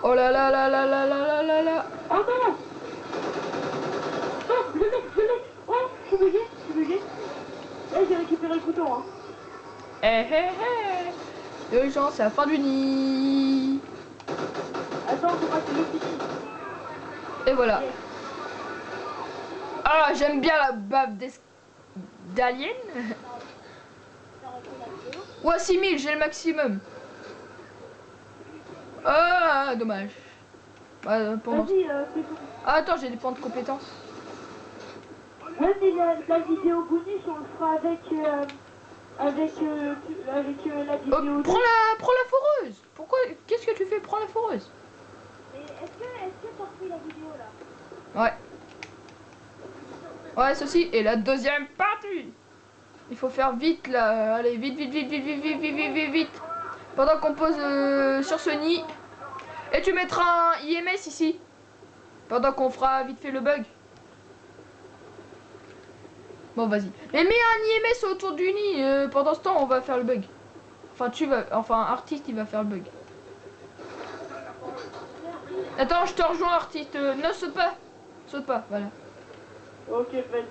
Oh là là là là là là là là là. Oh non. Non, je l'ai. Oh, je suis bugué. Eh, j'ai récupéré le couteau, hein. Eh eh eh. Urgence, c'est la fin du nid. Attends, faut pas que je finisse. Et voilà. Yes. Ah, j'aime bien la bave d'alien. Ouais, 6000, j'ai le maximum. Ah, dommage. Pendant... Vas-y, fais tout. Ah, attends, j'ai des points de compétences. Ouais, mais la vidéo bonus, on le fera avec la Oh, vidéo. prends la foreuse. Pourquoi? Qu'est-ce que tu fais? Prends la foreuse. Mais est-ce que t'as pris la vidéo là? Ouais. Ouais, ceci est la deuxième partie. Il faut faire vite là. Allez, vite. Pendant qu'on pose sur ce nid. Et tu mettras un IMS ici. Pendant qu'on fera vite fait le bug. Bon, vas-y. Mais mets un IMS autour du nid. Pendant ce temps, on va faire le bug. Enfin, artiste, il va faire le bug. Attends, je te rejoins, artiste. Ne saute pas. Saute pas, voilà. Ok, vas-y.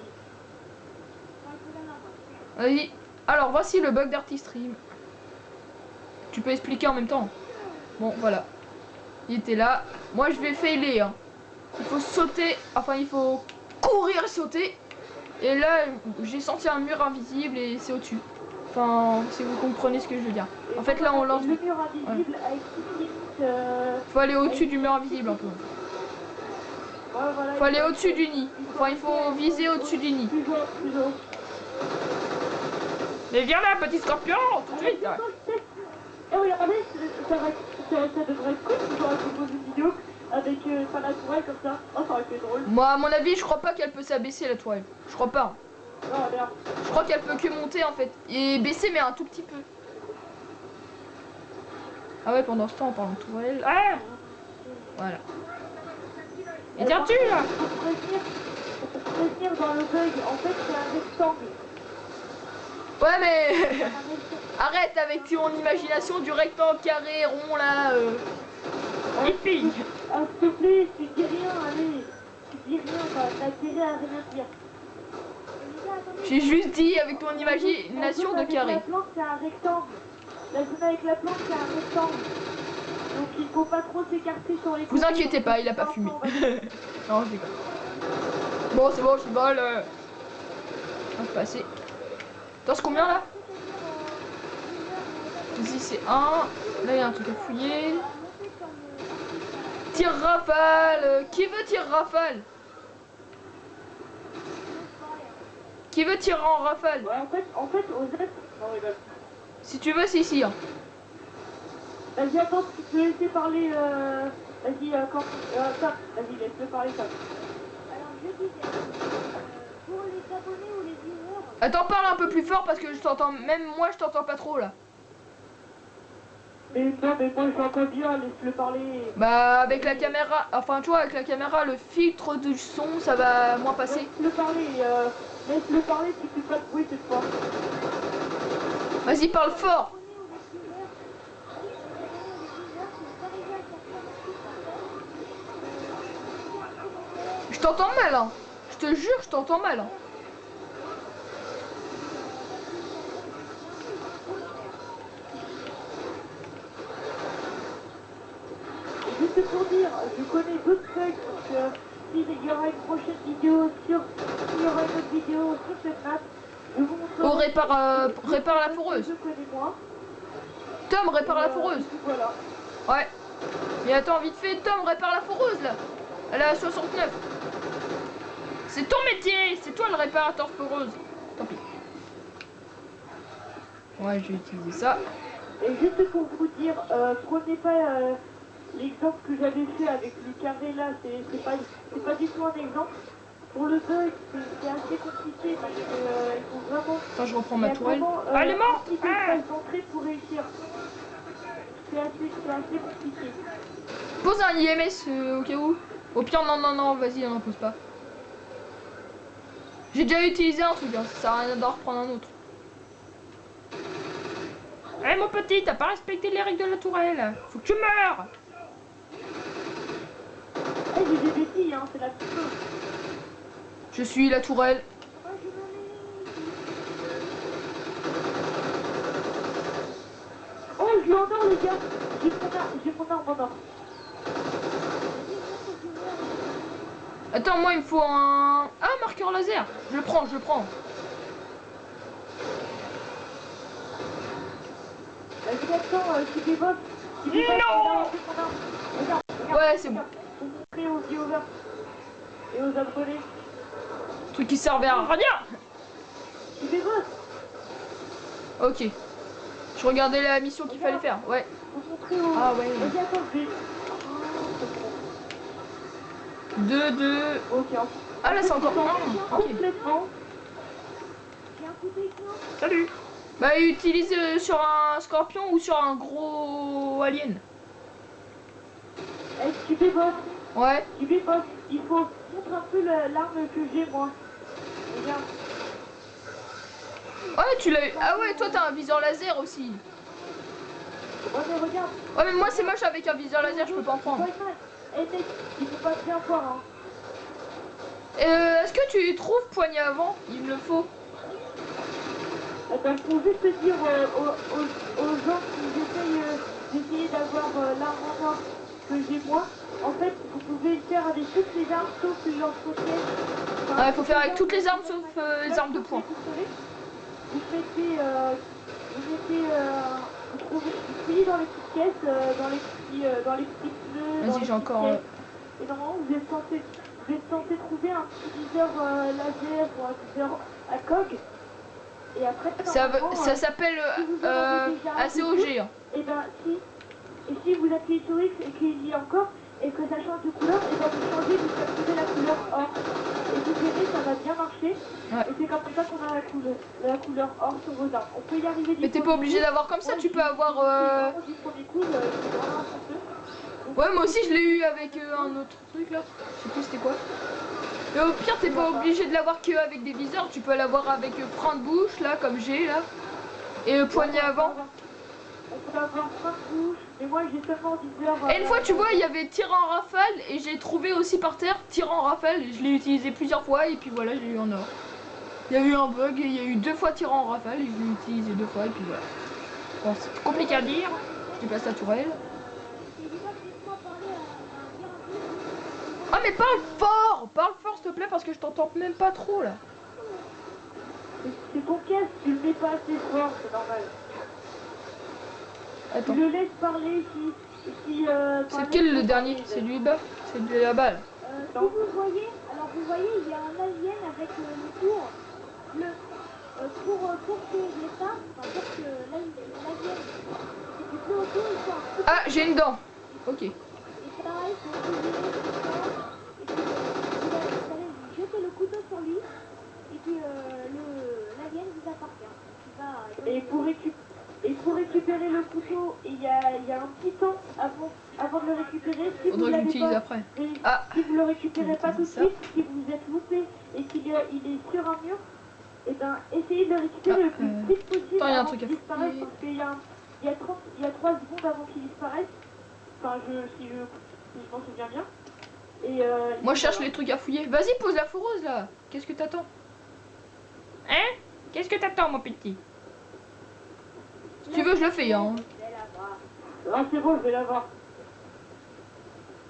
Vas-y. Alors, voici le bug d'Artist Stream. Tu peux expliquer en même temps. Bon, voilà. Il était là. Moi, je vais failer. Hein. Il faut sauter. Enfin, il faut courir et sauter. Et là, j'ai senti un mur invisible et c'est au-dessus. Enfin, si vous comprenez ce que je veux dire. En fait, là, on lance... Le mur invisible avec toutes limites. Faut aller au-dessus du mur invisible un peu. Ouais, voilà, Faut aller au-dessus du nid. Enfin, il faut viser au-dessus du nid. Plus haut. Mais viens là, petit scorpion, tout de suite. Eh, regardez, ça devrait être cool si j'aurais proposé une vidéo avec la tourelle comme ça. Oh, ça aurait été drôle. Moi, à mon avis, je crois pas qu'elle peut s'abaisser la toile. Je crois pas. Non, merde. Je crois qu'elle peut que monter en fait. Et baisser, mais un tout petit peu. Ah ouais, pendant ce temps, en parlant de tourelle. Ah, voilà. Et tiens-tu là? Pour prévenir dans le bug, en fait, c'est un rectangle. Ouais, mais. Arrête avec ton imagination du rectangle carré rond là. Hippie. Ah, s'il te plaît, tu dis rien, allez. Tu dis rien, t'as intérêt à rien dire. J'ai juste dit avec ton imagination de carré. La plante, c'est un rectangle. La zone avec la plante, c'est un rectangle. Donc il faut pas trop s'écarter sur les côtés. Vous inquiétez pas, il a pas fumé. Non, je déconne. Bon, c'est bon, je vole. On va passer. Attends, c'est combien là? Ici c'est 1. Là il y a un truc à fouiller. Tire rafale. Qui veut tirer rafale? Qui veut tirer en rafale? Ouais, en fait, aux aides... Non, rigole. Si tu veux, c'est ici. Hein. Vas-y, attends, tu peux laisser parler... Vas-y, quand... ça, vas-y, laisse-le parler, ça. Alors, je disais... pour les abonnés ou les viewers... Attends, parle un peu plus fort parce que je t'entends... Même moi, je t'entends pas trop, là. Mais non, mais moi, je l'entends bien, laisse-le parler. Bah, avec la caméra... Enfin, tu vois, avec la caméra, le filtre du son, ça va moins passer. Laisse-le parler, tu fais pas de bruit cette fois. Vas-y, parle fort. Je t'entends mal, hein. Je te jure, je t'entends mal. Hein. Juste pour dire, je connais d'autres bugs, donc s'il y aura une prochaine vidéo s'il y aura une autre vidéo sur cette map, je vous montrerai... Oh, répare la foreuse. Je connais moi. Tom, répare la foreuse. Voilà. Ouais. Mais attends, vite fait, Tom, répare la foreuse, là. Elle est à 69. C'est ton métier. C'est toi le réparateur foreuse. Tant pis. Ouais, je vais utiliser ça. Et juste pour vous dire, prenez pas l'exemple que j'avais fait avec le carré là, c'est pas du tout un exemple. Pour le bug, c'est assez compliqué parce que il faut vraiment... Attends, je reprends ma tourelle. Ah, Elle est morte. Il faut une d'entrée pour réussir. C'est assez compliqué. Pose un IMS au cas où. Au pire, non, vas-y, on n'en pose pas. J'ai déjà utilisé un truc, hein. Ça sert à rien d'en reprendre un autre. Eh mon petit, t'as pas respecté les règles de la tourelle. Faut que tu meurs. Eh, j'ai des bêtises, hein, c'est la petite chose. Je suis la tourelle. Oh, je me mets. Oh, je l'ai en or, les gars. J'ai mon arme en or. Attends, moi il me faut un... Ah, marqueur laser. Je le prends, je le prends. Vas-y, attends, tu dévotes. Non. Regarde, Ouais, c'est bon. pour montrer aux viewers et aux abonnés. Truc qui servait à rien. Tu dévotes. Ok. Je regardais la mission qu'il fallait faire. Ouais. Pour montrer aux... Ah ouais. Vas-y, attends, je vais... 2. Ok, Ah là c'est encore un. Ok. complètement. J'ai un coup d'éclat. Salut. Bah utilise sur un scorpion ou sur un gros alien. Eh, tu dévotes. Ouais. Tu dévotes. Il faut montrer un peu l'arme que j'ai, moi. Regarde. Ouais tu l'as eu. Ah ouais toi t'as un viseur laser aussi. Ouais, mais regarde. Ouais mais moi c'est moche avec un viseur laser je peux pas en prendre. Eh mec, il faut pas bien voir, hein. Est-ce que tu trouves poignée avant? Il me le faut. Eh ben, faut juste te dire aux gens qui essayent d'essayer d'avoir l'arme en or que j'ai moi. En fait, vous pouvez le faire avec toutes les armes sauf les lance-roquettes. Enfin, Ouais faut faire avec toutes les armes sauf les armes de poing. Vous mettez, vous fouillez dans les petites caisses, dans les petits pneus. Vas-y j'ai encore... Et normalement, vous êtes censé trouver un petit viseur laser ou un viseur à coque. Et après, Ça s'appelle ACOG. Hein. Et ben si. Et si vous appuyez sur X et qu'il y a encore, et que ça change de couleur, et ben vous changez, vous activez la couleur or. Et vous verrez, ça va bien marcher. Ouais. Et c'est comme ça qu'on a la couleur or sur vos armes. On peut y arriver du Mais t'es pas obligé d'avoir comme ça, tu peux avoir... Du premier coup, c'est vraiment chanceux. Ouais moi aussi je l'ai eu avec un autre truc là. Je sais plus c'était quoi. Mais au pire t'es pas obligé de l'avoir que avec des viseurs, tu peux l'avoir avec frein de bouche là comme j'ai là. Et poignée avant. On peut avoir frein de bouche, mais moi j'ai seulement viseur. Et une fois tu vois il y avait tir en rafale et j'ai trouvé aussi par terre tir en rafale et je l'ai utilisé plusieurs fois et puis voilà j'ai eu en or. Il y a eu un bug et il y a eu 2 fois tir en rafale et je l'ai utilisé 2 fois et puis voilà. Bon c'est compliqué à dire, je déplace la tourelle. Ah mais parle fort s'il te plaît parce que je t'entends même pas trop là. C'est ton casque, tu le mets pas assez fort, c'est normal. Attends. Tu le laisses parler si c'est lequel le dernier? C'est lui bas? C'est de la balle. Si vous voyez, alors vous voyez, il y a un alien avec le tour, pour que l'État, enfin pour que l'alien, si tu peux autour, il faut un coup. Ah j'ai une dent. Ok. Et pareil, faut bouger, et puis vous allez lui jeter le couteau sur lui, et puis l'alien vous appartient. Et pour récupérer le couteau, il y a un petit temps avant de le récupérer. Si Faudrait que j'utilise après. Ah. Si vous le récupérez pas tout de suite, si vous êtes loupé et qu'il est sur un mur, et ben essayez de le récupérer le plus vite possible avant qu'il disparaisse, parce qu'il y a 3 secondes avant qu'il disparaisse. Enfin, si je m'en souviens bien. Et moi je cherche les trucs à fouiller. Vas-y pose la fourreuse là. Qu'est-ce que t'attends? Hein? Qu'est-ce que t'attends mon petit? Si tu veux je le fais hein. Ah c'est bon, je vais la voir.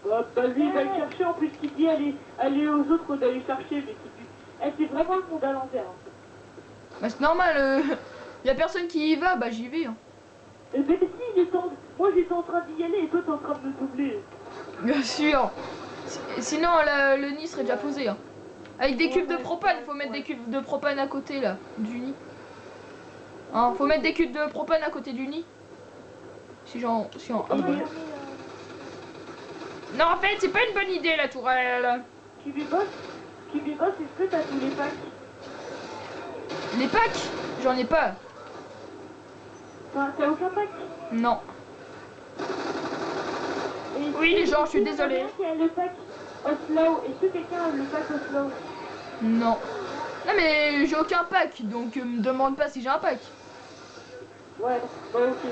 Bah lui il va le chercher en plus qu'il dit aller aux autres d'aller chercher, mais c'est vraiment le monde à l'envers. Bah c'est normal, y a personne qui y va, bah j'y vais. Hein. Eh ben si, moi j'étais en train d'y aller et toi t'es en train de me doubler. Bien sûr. Sinon le nid serait déjà posé. Hein. Avec des cubes de propane, faut mettre des cubes de propane à côté là, du nid. Hein, faut mettre des cubes de propane à côté du nid. Non en fait c'est pas une bonne idée la tourelle. Kibibos, est-ce que t'as tous les packs? Les packs? J'en ai pas. Enfin, t'as aucun pack? Non. Oui les gens, je suis désolée. Qui a le pack Oslo? Est-ce que quelqu'un a le pack Oslo? Non. Non mais j'ai aucun pack, donc me demande pas si j'ai un pack. Ouais, bah ok.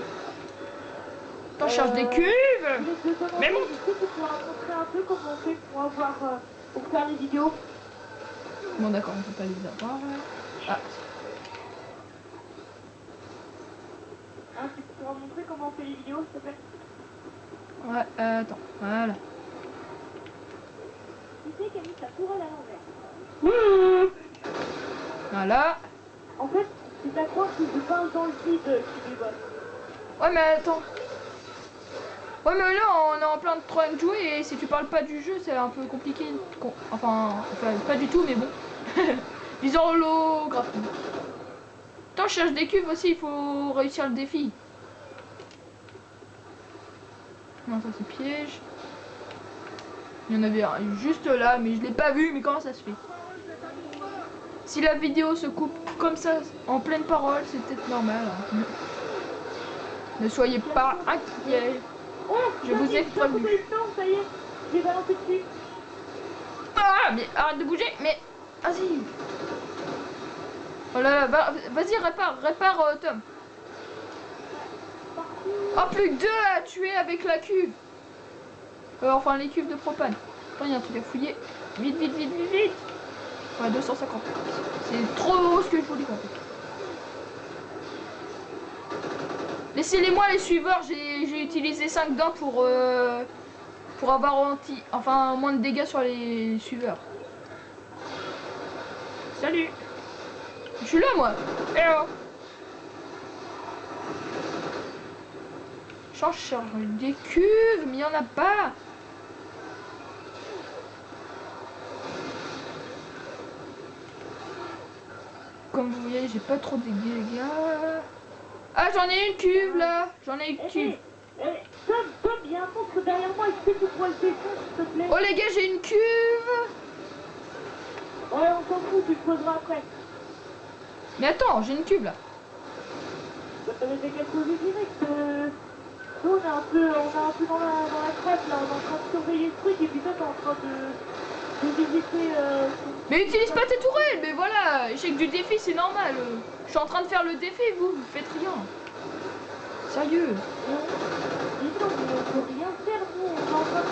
On cherche des cuves. Mais bon. Est-ce que tu pourras montrer un peu comment on fait pour avoir, pour faire les vidéos? Bon d'accord, on peut pas les avoir. Ah. Hein, tu pourras montrer comment on fait les vidéos, s'il te plaît? Ouais, attends, voilà. Tu sais Camille, ça court à l'envers. Voilà. En fait, c'est à croire que je parle dans le vide qui débosse. Ouais mais attends. Ouais mais là on est en plein de train de jouer et si tu parles pas du jeu c'est un peu compliqué. Enfin pas du tout mais bon. Disons l'holographie. Attends, je cherche des cuves aussi, il faut réussir le défi. Non ça c'est piège. Il y en avait un juste là mais je l'ai pas vu, mais comment ça se fait? Si la vidéo se coupe comme ça en pleine parole c'est peut-être normal. Hein. Ne soyez pas inquiets. Oh, Je vous ai prévenu. Ça y est, j'ai balancé dessus. Ah, mais arrête de bouger, mais vas-y. Oh là là, vas-y, répare Tom. Oh, plus que 2 à tuer avec la cuve. Enfin, les cuves de propane. Attends, il y a un truc à fouiller. Vite, vite, vite, vite, vite. Ouais, 250. C'est trop ce que je voulais en fait. Laissez-les-moi les suiveurs, j'ai utilisé 5 dents pour avoir moins de dégâts sur les suiveurs. Salut. Je suis là moi. Eh oh. Je cherche des cuves, mais il n'y en a pas. Comme vous voyez, j'ai pas trop de dégâts. Ah, j'en ai une cuve là. J'en ai une cuve. Tom, il y a un monstre derrière moi. Est-ce que tu pourrais le défendre, s'il te plaît? Oh les gars, j'ai une cuve. Ouais, on s'en fout, tu le poseras après. Mais attends, j'ai une cuve là. Mais qu'est-ce que je direct nous, on est un peu dans la crêpe là. On est en train de surveiller le truc et puis toi, t'es en train de visiter. Mais utilise pas tes tourelles. Mais voilà, échec du défi, c'est normal. Je suis en train de faire le défi, vous faites rien. Sérieux. Dis donc, on peut rien faire, nous. On est en train de